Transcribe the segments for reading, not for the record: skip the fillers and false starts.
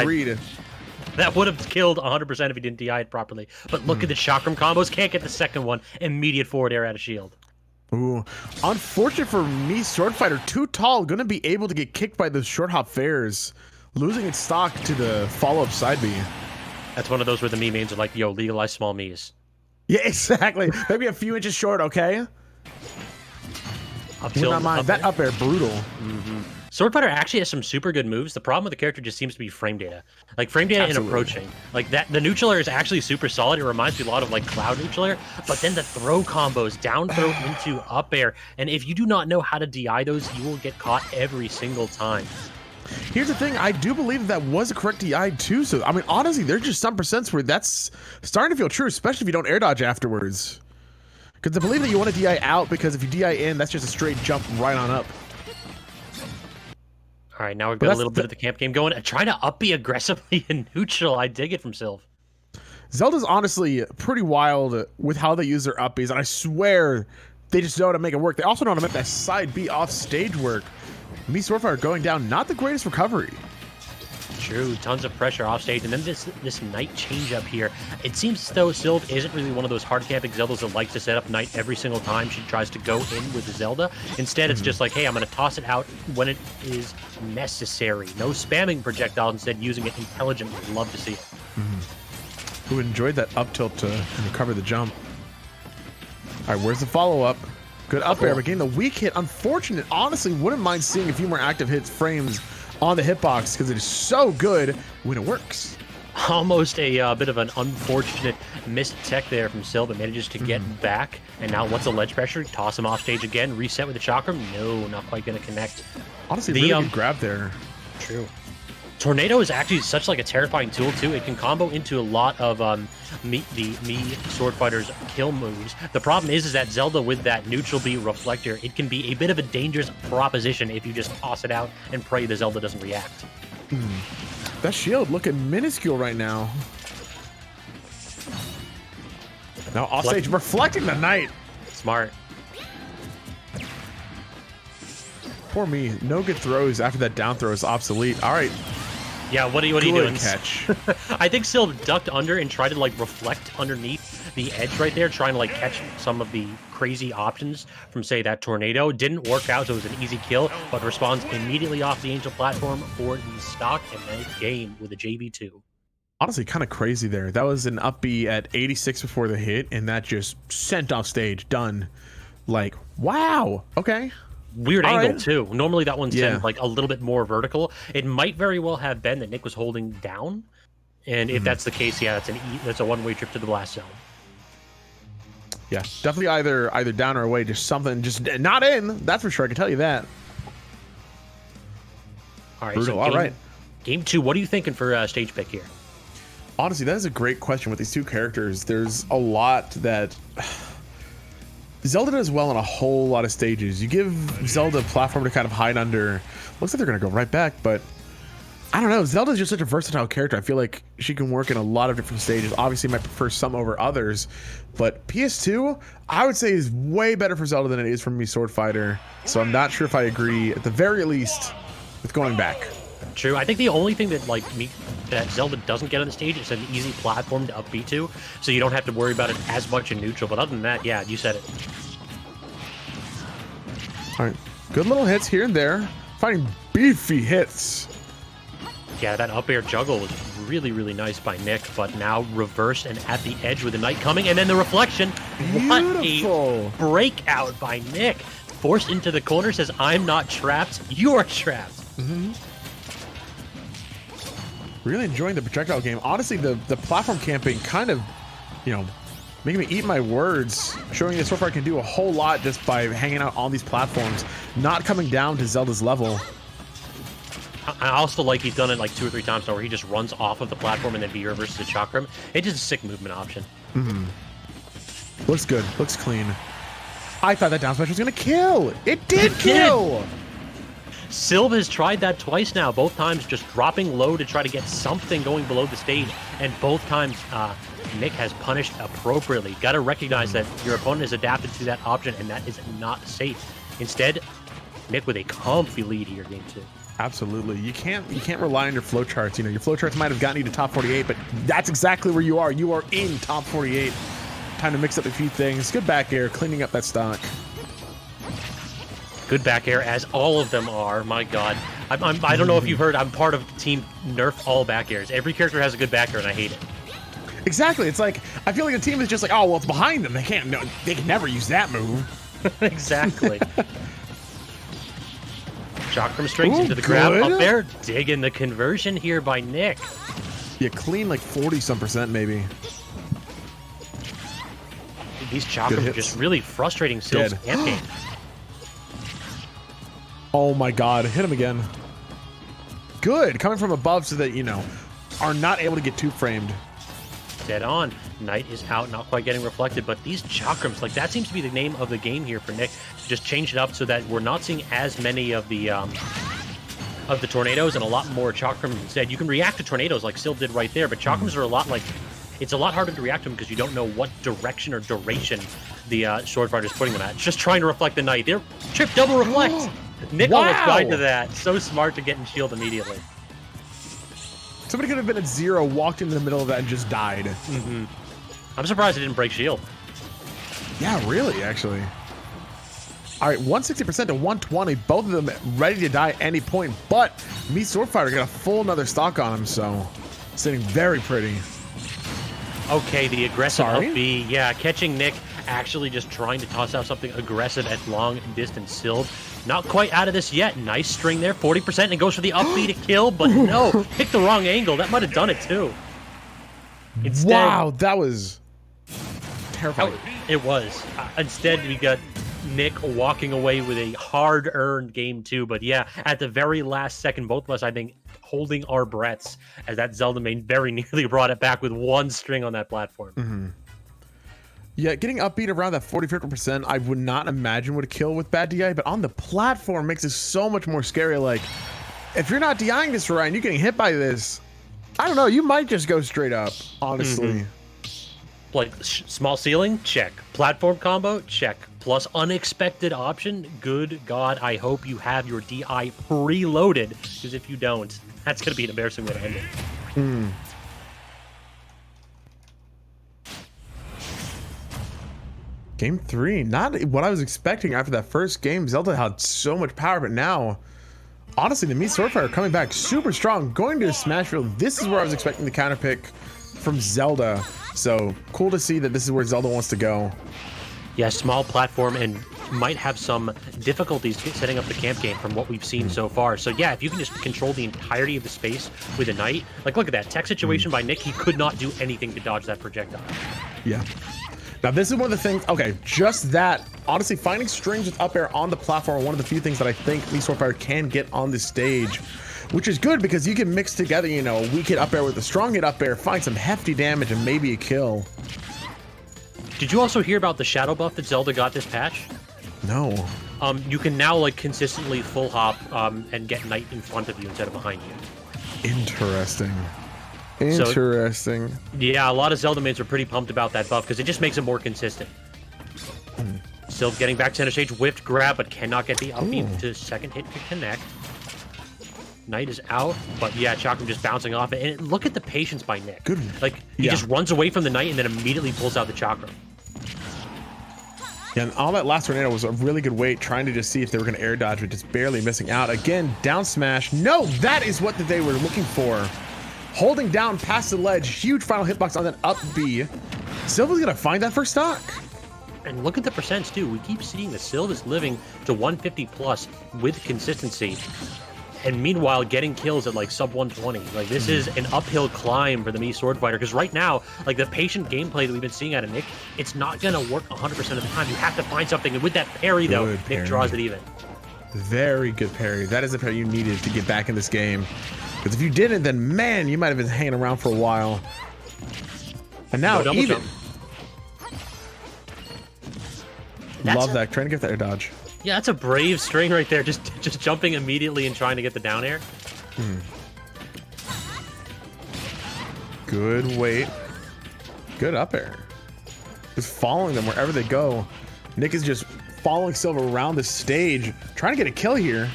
agreed. That would have killed 100% if he didn't DI it properly. But look at the chakram combos. Can't get the second one. Immediate forward air out of shield. Ooh, unfortunate for me, Swordfighter, too tall, gonna be able to get kicked by the short hop fares, losing its stock to the follow-up side B. That's one of those where the me mains are like, yo, legalize small me's. Yeah, exactly. Maybe a few inches short, okay? Up tilt, mind. That up air, brutal. Swordfighter actually has some super good moves. The problem with the character just seems to be frame data. Like, frame data and approaching. Like, the neutral air is actually super solid. It reminds me a lot of, like, Cloud neutral air. But then the throw combos, down throw into up air. And if you do not know how to DI those, you will get caught every single time. Here's the thing. I do believe that was a correct DI, too. So, I mean, honestly, there's just some percents where that's starting to feel true, especially if you don't air dodge afterwards. Because I believe that you want to DI out, because if you DI in, that's just a straight jump right on up. All right, now we've got a little bit of the camp game going. Trying to up B aggressively in neutral. I dig it from Sylv. Zelda's honestly pretty wild with how they use their up Bs, and I swear they just know how to make it work. They also know how to make that side B off stage work. Me, Swordfighter going down, not the greatest recovery. True, tons of pressure off stage, and then this Knight change up here. It seems as though Sylv isn't really one of those hard camping Zeldas that likes to set up Knight every single time she tries to go in with the Zelda. Instead, it's just like, hey, I'm going to toss it out when it is necessary. No spamming projectile, instead using it intelligently. Love to see it. Who enjoyed that up tilt to recover the jump. All right, where's the follow-up? Good up air, but getting the weak hit. Unfortunate. Honestly, wouldn't mind seeing a few more active hits frames on the hitbox because it is so good when it works. Almost a bit of an unfortunate missed tech there from Sylv, but manages to get back. And now what's the ledge pressure? Toss him off stage again. Reset with the chakram. No, not quite going to connect. Honestly, really good grab there. True. Tornado is actually such like a terrifying tool too. It can combo into a lot of me Swordfighter's kill moves. The problem is that Zelda with that neutral B reflector, it can be a bit of a dangerous proposition if you just toss it out and pray the Zelda doesn't react. That shield looking minuscule right now. Now offstage reflecting the Knight. Smart. Poor me. No good throws after that down throw is obsolete. All right. Yeah, what are you doing? Catch. I think Sylv ducked under and tried to like reflect underneath the edge right there, trying to like catch some of the crazy options from, say, that tornado. Didn't work out, so it was an easy kill, but responds immediately off the Angel platform for the stock and then game with a JV2. Honestly, kind of crazy there. That was an up B at 86 before the hit, and that just sent off stage. Done. Like, wow. Okay. Weird angle too. Normally that one's like a little bit more vertical. It might very well have been that Nick was holding down, and if that's the case, yeah, that's a one-way trip to the blast zone. Yeah, definitely either down or away. Just something, just not in. That's for sure. I can tell you that. All right, brutal. So game 2. What are you thinking for stage pick here? Honestly, that is a great question with these two characters. There's a lot that Zelda does well on a whole lot of stages. You give Zelda a platform to kind of hide under. Looks like they're going to go right back, but I don't know. Zelda's just such a versatile character. I feel like she can work in a lot of different stages. Obviously, might prefer some over others, but PS2, I would say, is way better for Zelda than it is for me, Swordfighter. So I'm not sure if I agree, at the very least, with going back. True. I think the only thing that that Zelda doesn't get on the stage is an easy platform to up B to, so you don't have to worry about it as much in neutral. But other than that, yeah, you said it. All right, good little hits here and there, finding beefy hits. Yeah, that up air juggle was really, really nice by Nick, but now reversed and at the edge with the Knight coming, and then the reflection. Beautiful. What a breakout by Nick. Forced into the corner, says, I'm not trapped, you are trapped. Really enjoying the projectile game. Honestly, the platform camping kind of, making me eat my words, showing that Swordfighter can do a whole lot just by hanging out on these platforms, not coming down to Zelda's level. I also like he's done it like 2 or 3 times now where he just runs off of the platform and then B reverses the chakram. It's just a sick movement option. Looks good. Looks clean. I thought that down smash was going to kill. It did kill. Sylv has tried that twice now, both times just dropping low to try to get something going below the stage, and both times Nick has punished appropriately. Got to recognize that your opponent has adapted to that option, and that is not safe. Instead, Nick with a comfy lead here, game 2. Absolutely. You can't rely on your flowcharts. You know, your flowcharts might have gotten you to top 48, but that's exactly where you are. You are in top 48. Time to mix up a few things. Good back air, cleaning up that stock. Good back air, as all of them are. My God. I don't know if you've heard, I'm part of Team Nerf all back airs. Every character has a good back air, and I hate it. Exactly. It's like, I feel like the team is just like, oh, well, it's behind them. They can't, no, they can never use that move. Exactly. Chakram strings into the grab up there. Digging the conversion here by Nick. Yeah, clean like 40-some% maybe. These Chakrams are just really frustrating Sylv's camp game. Oh my God, hit him again. Good, coming from above so that, you know, are not able to get two-framed. Dead on. Knight is out, not quite getting reflected, but these Chakrams, like that seems to be the name of the game here for Nick. Just change it up so that we're not seeing as many of the tornadoes and a lot more Chakrams instead. You can react to tornadoes like Syl did right there, but Chakrams are a lot like, it's a lot harder to react to them because you don't know what direction or duration the Swordfighter is putting them at. Just trying to reflect the Knight. They're trip double reflect. Nick almost died to that. So smart to get in shield immediately. Somebody could have been at 0, walked into the middle of that, and just died. Mm-hmm. I'm surprised it didn't break shield. Yeah, really, actually. All right, 160% to 120. Both of them ready to die at any point, but me Swordfighter got a full another stock on him, so sitting very pretty. Okay, the aggressive up B. Yeah, catching Nick actually just trying to toss out something aggressive at long distance. Syl not quite out of this yet. Nice string there, 40%, and goes for the up B to kill, but no, picked the wrong angle. That might have done it too. Instead, wow, that was terrifying. It was. Instead, we got Nick walking away with a hard-earned game too. But yeah, at the very last second, both of us, I think, holding our breaths as that Zelda main very nearly brought it back with one string on that platform. Mm-hmm. Yeah, getting upbeat around that 40-50%, I would not imagine would kill with bad DI, but on the platform makes it so much more scary. Like, if you're not DIing this right and you're getting hit by this, I don't know, you might just go straight up, honestly. Mm-hmm. Like, small ceiling? Check. Platform combo? Check. Plus unexpected option? Good God, I hope you have your DI preloaded, because if you don't, that's going to be an embarrassing way to end it. Game 3, not what I was expecting after that first game. Zelda had so much power, but now, honestly, the me Swordfighter coming back super strong, going to Smashville. This is where I was expecting the counter pick from Zelda. So cool to see that this is where Zelda wants to go. Yeah, small platform and might have some difficulties setting up the camp game from what we've seen so far. So yeah, if you can just control the entirety of the space with a Knight, like look at that tech situation by Nick. He could not do anything to dodge that projectile. Yeah. Now, this is one of the things, okay, just that, honestly, finding strings with up air on the platform are one of the few things that I think me Swordfighter can get on this stage, which is good because you can mix together, you know, weak hit up air with a strong hit up air, find some hefty damage, and maybe a kill. Did you also hear about the shadow buff that Zelda got this patch? No. You can now, like, consistently full hop and get Knight in front of you instead of behind you. Interesting. Interesting. So, yeah, a lot of Zelda mains are pretty pumped about that buff because it just makes it more consistent. Still getting back to center stage, whiffed grab, but cannot get the upbeat to second hit to connect. Knight is out, but yeah, Chakram just bouncing off it. And look at the patience by Nick. Good. Like, he just runs away from the Knight and then immediately pulls out the Chakram. Yeah, and all that last tornado was a really good wait, trying to just see if they were going to air dodge, but just barely missing out. Again, down smash. No, that is what they were looking for. Holding down past the ledge, huge final hitbox on that up B. Sylva's gonna find that first stock. And look at the percents too. We keep seeing the Syl is living to 150 plus with consistency. And meanwhile, getting kills at like sub 120. Like this is an uphill climb for the me Swordfighter. Because right now, like the patient gameplay that we've been seeing out of Nick, it's not gonna work 100% of the time. You have to find something. And with that parry though, Nick draws it even. Very good parry. That is the parry you needed to get back in this game. Because if you didn't, then man, you might have been hanging around for a while. And now even. Love that. Trying to get that air dodge. Yeah, that's a brave string right there. Just jumping immediately and trying to get the down air. Good wait. Good up air. Just following them wherever they go. Nick is just following Silver around the stage, trying to get a kill here.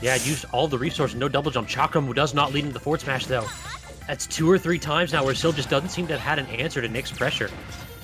Yeah, used all the resources, no double jump. Chakram does not lead into the forward smash, though. That's 2 or 3 times now where Syl just doesn't seem to have had an answer to Nick's pressure.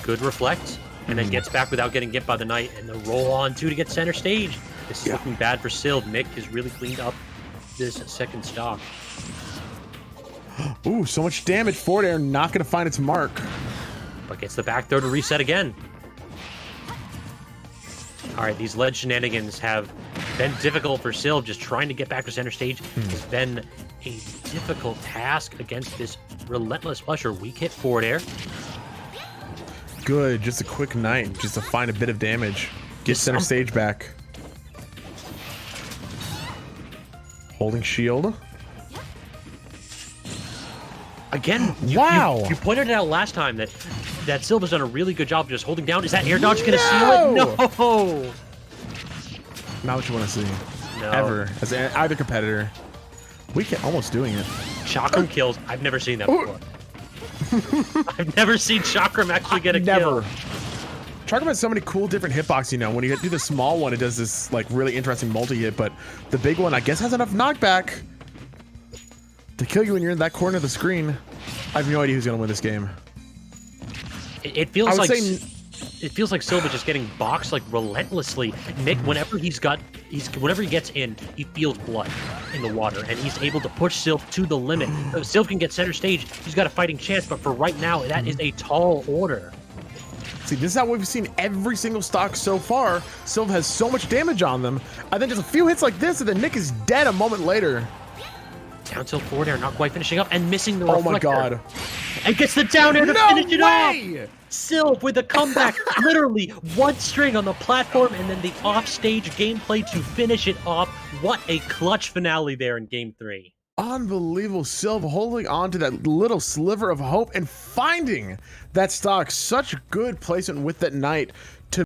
Good reflect, and then gets back without getting gimped by the Knight, and the roll on 2 to get center stage. This is looking bad for Syl. Nick has really cleaned up this second stock. Ooh, so much damage. Forward air not going to find its mark. But gets the back throw to reset again. All right, these ledge shenanigans have been difficult for Syl. Just trying to get back to center stage has been a difficult task against this relentless flusher. Weak hit forward air. Good, just a quick Knight, just to find a bit of damage. Get center stage back. Holding shield. Again, wow! You pointed it out last time that Sylva's done a really good job of just holding down. Is that air dodge going to seal it? No! Not what you want to see. No. Ever. As either competitor. We can almost doing it. Chakram kills. I've never seen that before. I've never seen Chakram actually get a kill. Chakram has so many cool different hitbox, you know. When you do the small one, it does this like really interesting multi-hit, but the big one, I guess, has enough knockback to kill you when you're in that corner of the screen. I have no idea who's going to win this game. It feels like Sylva just getting boxed like relentlessly. Nick, whenever he gets in, he feels blood in the water, and he's able to push Sylv to the limit. If Sylv can get center stage, he's got a fighting chance, but for right now, that is a tall order. See, this is how we've seen every single stock so far. Sylv has so much damage on them, and then just a few hits like this, and then Nick is dead a moment later. Down tilt forward air, not quite finishing up, and missing the reflector. Oh my god. And gets the down air to finish it off! Sylv with a comeback, literally one string on the platform, and then the offstage gameplay to finish it off. What a clutch finale there in Game 3. Unbelievable. Sylv holding on to that little sliver of hope and finding that stock. Such good placement with that Knight.